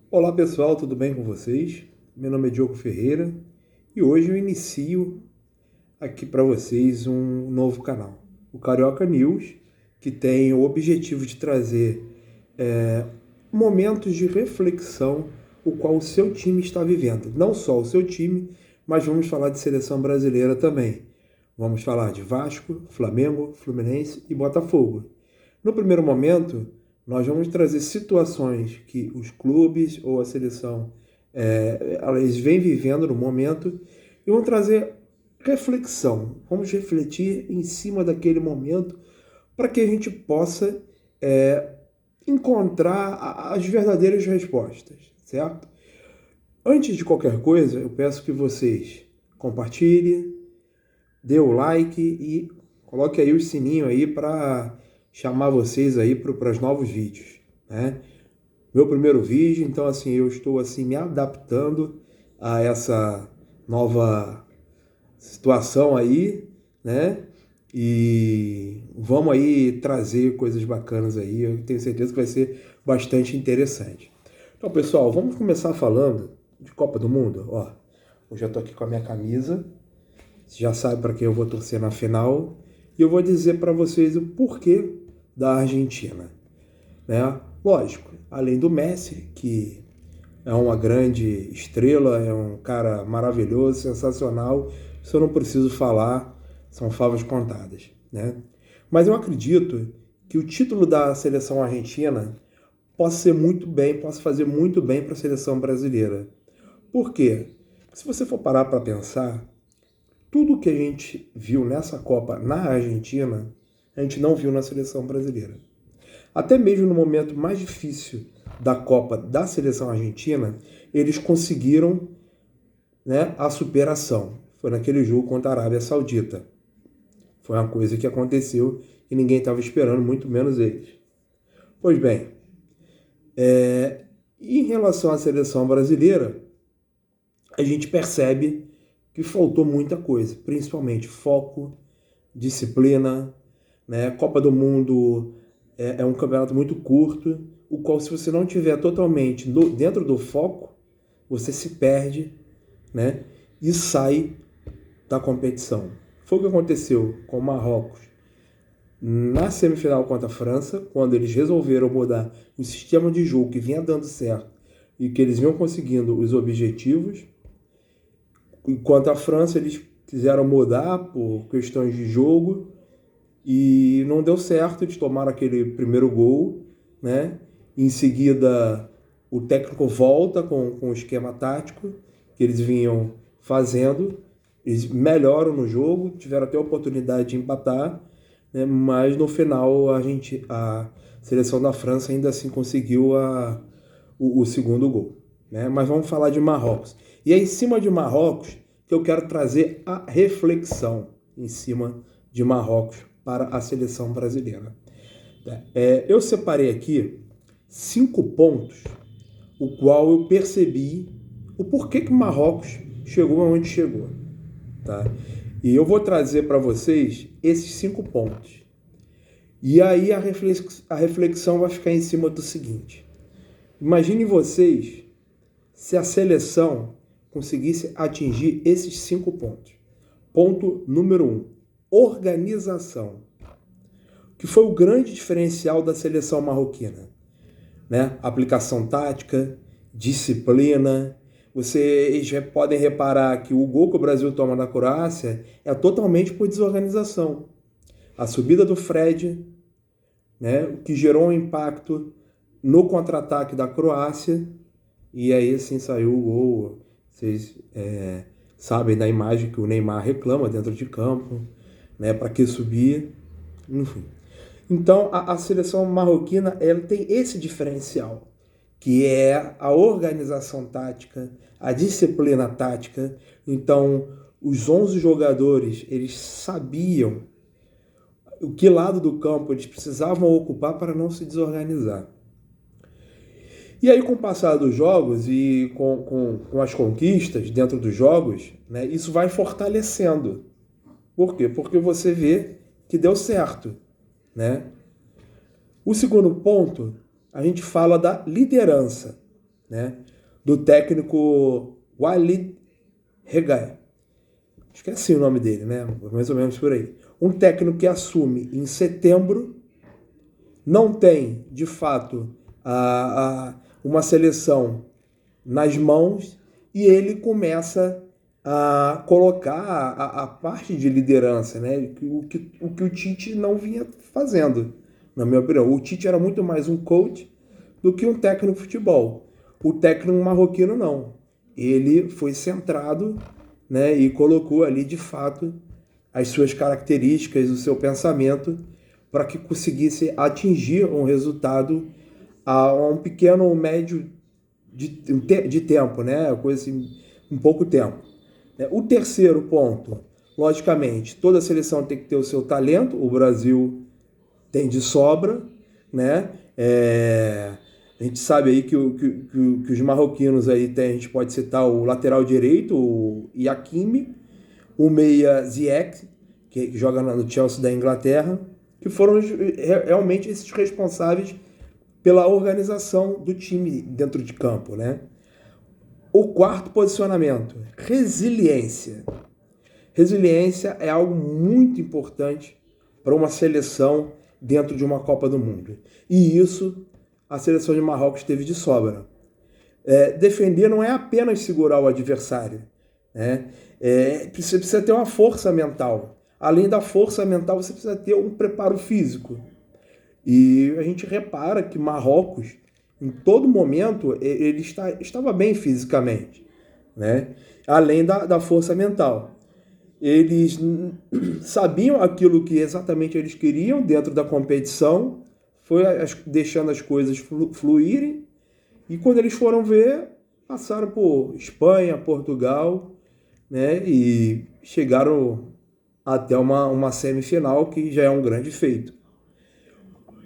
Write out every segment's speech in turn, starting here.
Olá pessoal, tudo bem com vocês? Meu nome é Diogo Ferreira e hoje eu inicio aqui para vocês um novo canal, o Carioca News, que tem o objetivo de trazer momentos de reflexão o qual o seu time está vivendo. Não só o seu time, mas vamos falar de seleção brasileira também. Vamos falar de Vasco, Flamengo, Fluminense e Botafogo. No primeiro momento, nós vamos trazer situações que os clubes ou a seleção elas vêm vivendo no momento e vamos trazer reflexão. Vamos refletir em cima daquele momento para que a gente possa encontrar as verdadeiras respostas, certo? Antes de qualquer coisa, eu peço que vocês compartilhem, dê o like e coloque aí o sininho aí para chamar vocês aí para os novos vídeos, né? Meu primeiro vídeo, então assim, eu estou assim me adaptando a essa nova situação aí, né? E vamos aí trazer coisas bacanas aí, eu tenho certeza que vai ser bastante interessante. Então, pessoal, vamos começar falando de Copa do Mundo, ó. Eu já tô aqui com a minha camisa, você já sabe para quem eu vou torcer na final, e eu vou dizer para vocês o porquê da Argentina, né? Lógico, além do Messi, que é uma grande estrela, é um cara maravilhoso, sensacional, isso eu não preciso falar, são favas contadas, né? Mas eu acredito que o título da seleção argentina possa fazer muito bem para a seleção brasileira. Por quê? Se você for parar para pensar, tudo que a gente viu nessa Copa na Argentina, a gente não viu na seleção brasileira. Até mesmo no momento mais difícil da Copa da seleção argentina, eles conseguiram, né, a superação. Foi naquele jogo contra a Arábia Saudita. Foi uma coisa que aconteceu e ninguém estava esperando, muito menos eles. Pois bem, em relação à seleção brasileira, a gente percebe que faltou muita coisa, principalmente foco, disciplina, né? Copa do Mundo é um campeonato muito curto, o qual, se você não tiver totalmente dentro do foco, você se perde, né? E sai da competição. Foi o que aconteceu com o Marrocos na semifinal contra a França, quando eles resolveram mudar o sistema de jogo que vinha dando certo e que eles vinham conseguindo os objetivos. Enquanto a França, eles quiseram mudar por questões de jogo e não deu certo, eles tomaram aquele primeiro gol, né? Em seguida, o técnico volta com o esquema tático que eles vinham fazendo, eles melhoram no jogo, tiveram até a oportunidade de empatar, né? Mas no final a seleção da França ainda assim conseguiu o segundo gol, né? Mas vamos falar de Marrocos. E é em cima de Marrocos que eu quero trazer a reflexão em cima de Marrocos para a seleção brasileira. Eu separei aqui 5 pontos, o qual eu percebi o porquê que Marrocos chegou aonde chegou, tá? E eu vou trazer para vocês esses 5 pontos. E aí a reflexão vai ficar em cima do seguinte: imagine vocês se a seleção conseguisse atingir esses 5 pontos. Ponto número 1, organização, que foi o grande diferencial da seleção marroquina, né? Aplicação tática, disciplina. Vocês já podem reparar que o gol que o Brasil toma na Croácia é totalmente por desorganização. A subida do Fred, né, o que gerou um impacto no contra-ataque da Croácia, e aí assim saiu o gol. Vocês sabem da imagem que o Neymar reclama dentro de campo, né, para que subir, enfim. Então a seleção marroquina, ela tem esse diferencial, que é a organização tática, a disciplina tática. Então os 11 jogadores, eles sabiam o que lado do campo eles precisavam ocupar para não se desorganizar. E aí, com o passar dos jogos e com as conquistas dentro dos jogos, né, isso vai fortalecendo. Por quê? Porque você vê que deu certo, né? O segundo ponto, a gente fala da liderança. né? Do técnico Walid Regragui. Esqueci o nome dele, né? Mais ou menos por aí. Um técnico que assume em setembro, não tem, de fato, uma seleção nas mãos e ele começa a colocar a parte de liderança, né? O que o Tite não vinha fazendo, na minha opinião. O Tite era muito mais um coach do que um técnico de futebol. O técnico marroquino não. Ele foi centrado, né, e colocou ali de fato as suas características, o seu pensamento para que conseguisse atingir um resultado a um pequeno médio de tempo, né? Coisa assim, um pouco tempo. O terceiro ponto, logicamente, toda seleção tem que ter o seu talento. O Brasil tem de sobra, né? A gente sabe aí que os marroquinos aí tem, a gente pode citar o lateral direito, o Hakimi, o meia Ziyech, que joga no Chelsea da Inglaterra, que foram realmente esses responsáveis pela organização do time dentro de campo, né? O quarto posicionamento, resiliência. Resiliência é algo muito importante para uma seleção dentro de uma Copa do Mundo. E isso a seleção de Marrocos teve de sobra. Defender não é apenas segurar o adversário, né? Você precisa ter uma força mental. Além da força mental, você precisa ter um preparo físico. E a gente repara que Marrocos, em todo momento, ele estava bem fisicamente, né? Além da força mental. Eles sabiam aquilo que exatamente eles queriam dentro da competição, foi deixando as coisas fluírem, e quando eles foram ver, passaram por Espanha, Portugal, né? E chegaram até uma semifinal, que já é um grande feito.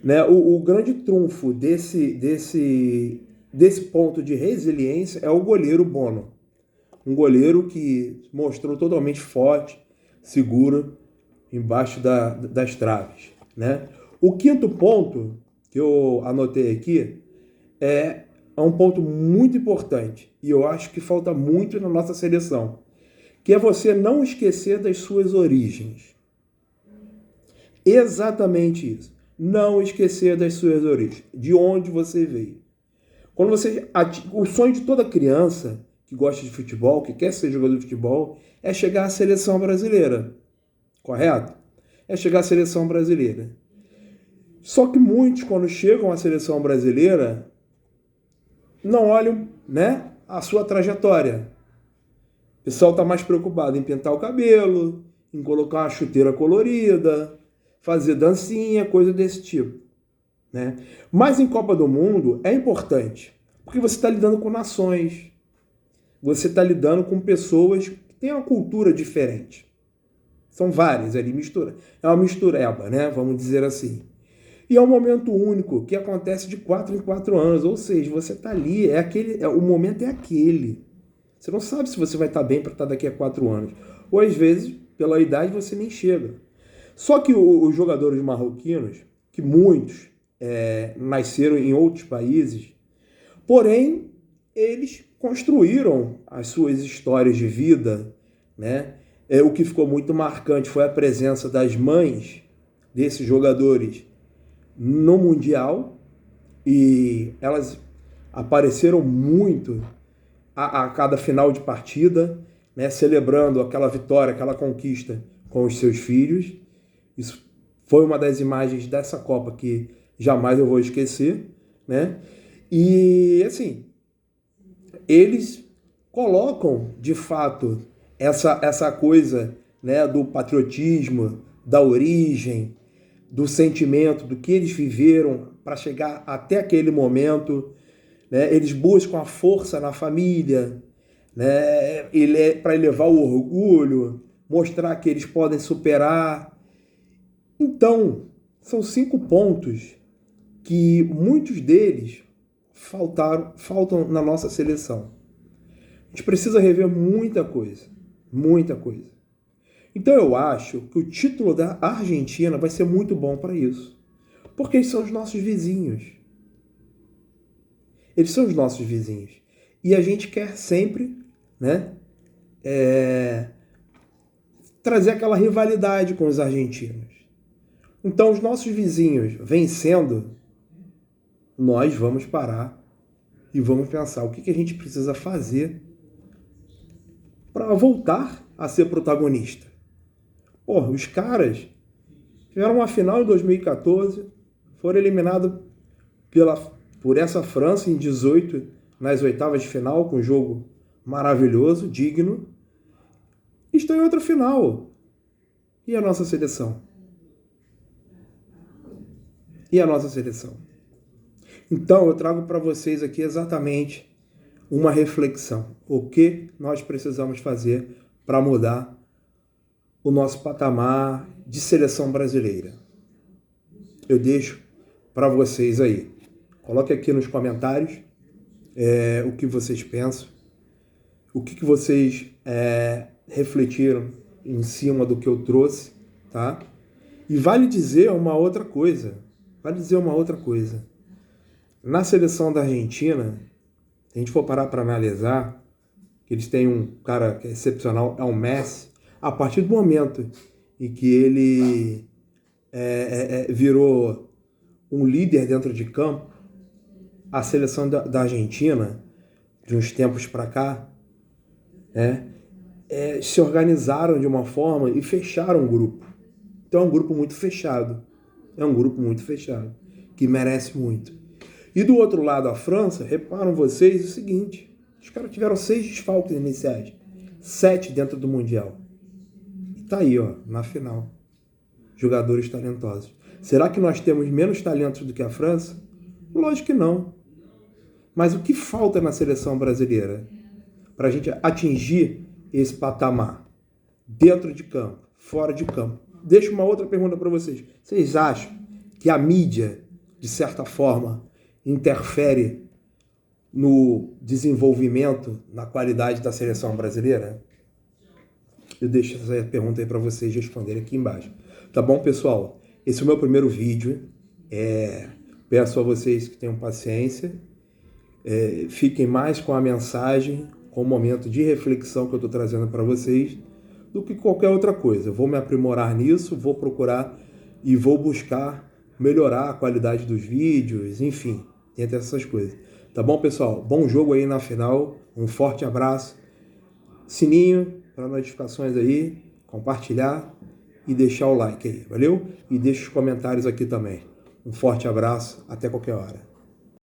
Né? O grande trunfo desse ponto de resiliência é o goleiro Bono. Um goleiro que mostrou totalmente forte, seguro, embaixo das traves. Né? O quinto ponto que eu anotei aqui é um ponto muito importante e eu acho que falta muito na nossa seleção, que é você não esquecer das suas origens. Exatamente isso. Não esquecer das suas origens, de onde você veio. Quando você, o sonho de toda criança que gosta de futebol, que quer ser jogador de futebol, é chegar à seleção brasileira. Correto? É chegar à seleção brasileira. Só que muitos, quando chegam à seleção brasileira, não olham, né, a sua trajetória. O pessoal está mais preocupado em pintar o cabelo, em colocar uma chuteira colorida, fazer dancinha, coisa desse tipo. Né? Mas em Copa do Mundo é importante, porque você está lidando com nações, você está lidando com pessoas que têm uma cultura diferente. São várias ali, é uma mistureba, né? Vamos dizer assim. E é um momento único que acontece de 4 em 4 anos, ou seja, você está ali, o momento é aquele. Você não sabe se você vai estar bem para estar daqui a 4 anos. Ou às vezes, pela idade, você nem chega. Só que os jogadores marroquinos, que muitos nasceram em outros países, porém, eles construíram as suas histórias de vida, né? O que ficou muito marcante foi a presença das mães desses jogadores no Mundial, e elas apareceram muito a cada final de partida, né? Celebrando aquela vitória, aquela conquista com os seus filhos. Isso foi uma das imagens dessa Copa que jamais eu vou esquecer, né? E, assim, eles colocam, de fato, essa coisa, né, do patriotismo, da origem, do sentimento, do que eles viveram para chegar até aquele momento. Né? Eles buscam a força na família, né? Para elevar o orgulho, mostrar que eles podem superar. Então, são 5 pontos que muitos deles faltam na nossa seleção. A gente precisa rever muita coisa, muita coisa. Então eu acho que o título da Argentina vai ser muito bom para isso, porque eles são os nossos vizinhos. Eles são os nossos vizinhos. E a gente quer sempre, né, trazer aquela rivalidade com os argentinos. Então, os nossos vizinhos vencendo, nós vamos parar e vamos pensar o que a gente precisa fazer para voltar a ser protagonista. Porra, os caras tiveram uma final em 2014, foram eliminados por essa França em 18 nas oitavas de final, com um jogo maravilhoso, digno. Estão em outra final. E a nossa seleção? E a nossa seleção? Então, eu trago para vocês aqui exatamente uma reflexão. O que nós precisamos fazer para mudar o nosso patamar de seleção brasileira? Eu deixo para vocês aí. Coloque aqui nos comentários o que vocês pensam, o que vocês refletiram em cima do que eu trouxe, tá? E vale dizer uma outra coisa. Na seleção da Argentina, se a gente for parar para analisar, que eles têm um cara que é excepcional, é o Messi. A partir do momento em que ele virou um líder dentro de campo, a seleção da Argentina, de uns tempos para cá, se organizaram de uma forma e fecharam o grupo. Então é um grupo muito fechado. Que merece muito. E do outro lado, a França, reparam vocês o seguinte, os caras tiveram 6 desfalques iniciais, 7 dentro do Mundial. E tá aí, ó, na final. Jogadores talentosos. Será que nós temos menos talentos do que a França? Lógico que não. Mas o que falta na seleção brasileira para a gente atingir esse patamar? Dentro de campo, fora de campo. Deixo uma outra pergunta para vocês. Vocês acham que a mídia, de certa forma, interfere no desenvolvimento, na qualidade da seleção brasileira? Eu deixo essa pergunta aí para vocês responderem aqui embaixo. Tá bom, pessoal? Esse é o meu primeiro vídeo. Peço a vocês que tenham paciência. Fiquem mais com a mensagem, com o momento de reflexão que eu estou trazendo para vocês, do que qualquer outra coisa. Eu vou me aprimorar nisso, vou procurar e vou buscar melhorar a qualidade dos vídeos, enfim, entre essas coisas. Tá bom, pessoal? Bom jogo aí na final. Um forte abraço. Sininho para notificações aí, compartilhar e deixar o like aí, valeu? E deixa os comentários aqui também. Um forte abraço, até qualquer hora.